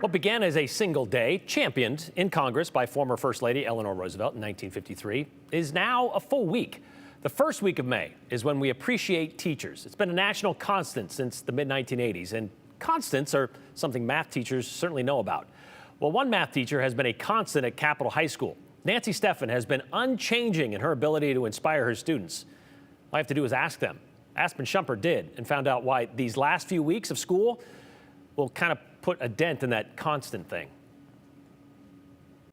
What began as a single day, championed in Congress by former First Lady Eleanor Roosevelt in 1953, is now a full week. The first week of May is when we appreciate teachers. It's been a national constant since the mid-1980s, and constants are something math teachers certainly know about. Well, one math teacher has been a constant at Capital High School. Nancy Stephan has been unchanging in her ability to inspire her students. All I have to do is ask them. Aspen Shumpert did and found out why these last few weeks of school will kind of put a dent in that constant thing.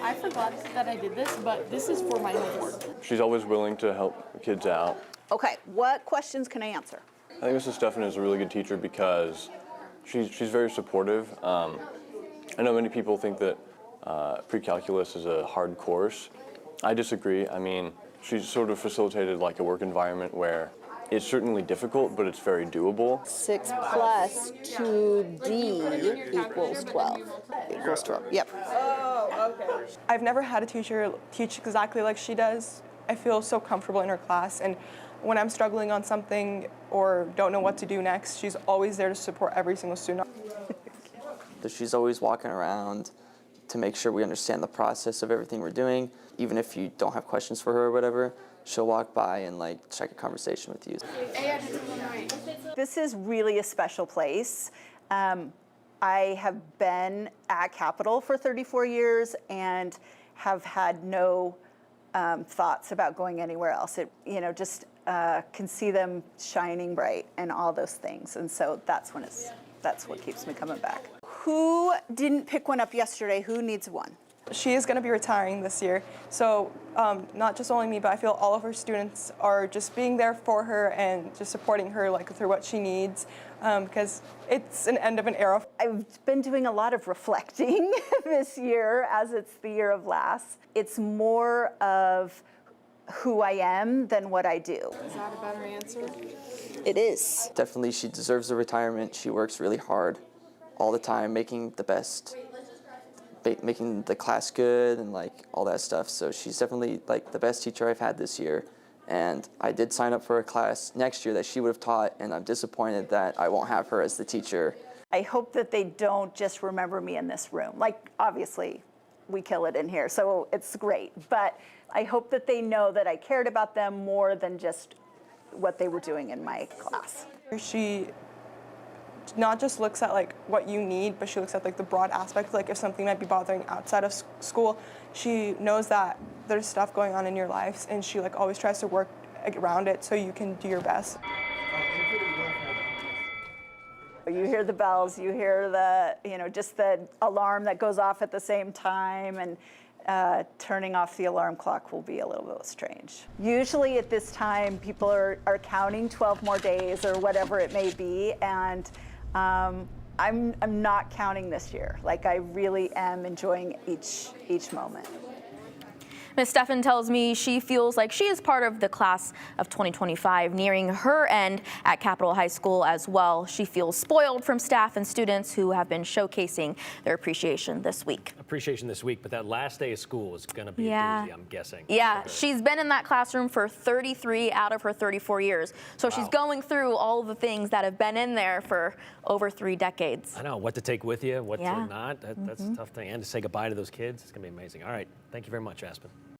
I forgot that I did this, but this is for my homework. She's always willing to help the kids out. Okay, what questions can I answer? I think Mrs. Stephan is a really good teacher because she's very supportive. I know many people think that pre-calculus is a hard course. I disagree. I mean, she's sort of facilitated like a work environment where it's certainly difficult, but it's very doable. 6 plus 2D equals 12. Equals 12, yep. Oh, okay. I've never had a teacher teach exactly like she does. I feel so comfortable in her class, and when I'm struggling on something or don't know what to do next, she's always there to support every single student. She's always walking around to make sure we understand the process of everything we're doing. Even if you don't have questions for her or whatever, she'll walk by and like strike a conversation with you. This is really a special place. I have been at Capitol for 34 years and have had no thoughts about going anywhere else. Just can see them shining bright and all those things. And so that's what keeps me coming back. Who didn't pick one up yesterday? Who needs one? She is going to be retiring this year, so not just only me, but I feel all of her students are just being there for her and just supporting her like through what she needs, because it's an end of an era. I've been doing a lot of reflecting this year, as it's the year of last. It's more of who I am than what I do. Is that a better answer? It is. Definitely, she deserves a retirement. She works really hard all the time, making the class good and like all that stuff. So she's definitely like the best teacher I've had this year. And I did sign up for a class next year that she would have taught, and I'm disappointed that I won't have her as the teacher. I hope that they don't just remember me in this room. Like, obviously, we kill it in here, so it's great. But I hope that they know that I cared about them more than just what they were doing in my class. She not just looks at like what you need, but she looks at like the broad aspect, like if something might be bothering outside of school. She knows that there's stuff going on in your lives, and she like always tries to work around it so you can do your best. You hear the bells, you hear the, just the alarm that goes off at the same time, and turning off the alarm clock will be a little bit strange. Usually at this time, people are counting 12 more days or whatever it may be, and I'm not counting this year. Like, I really am enjoying each moment. Ms. Stephan tells me she feels like she is part of the class of 2025, nearing her end at Capital High School as well. She feels spoiled from staff and students who have been showcasing their appreciation this week. Appreciation this week, but that last day of school is going to be a doozy, I'm guessing. Yeah, she's been in that classroom for 33 out of her 34 years. So she's going through all of the things that have been in there for over 3 decades. I know, what to take with you, what to not. That's a tough thing. And to say goodbye to those kids, it's going to be amazing. All right, thank you very much, Aspen.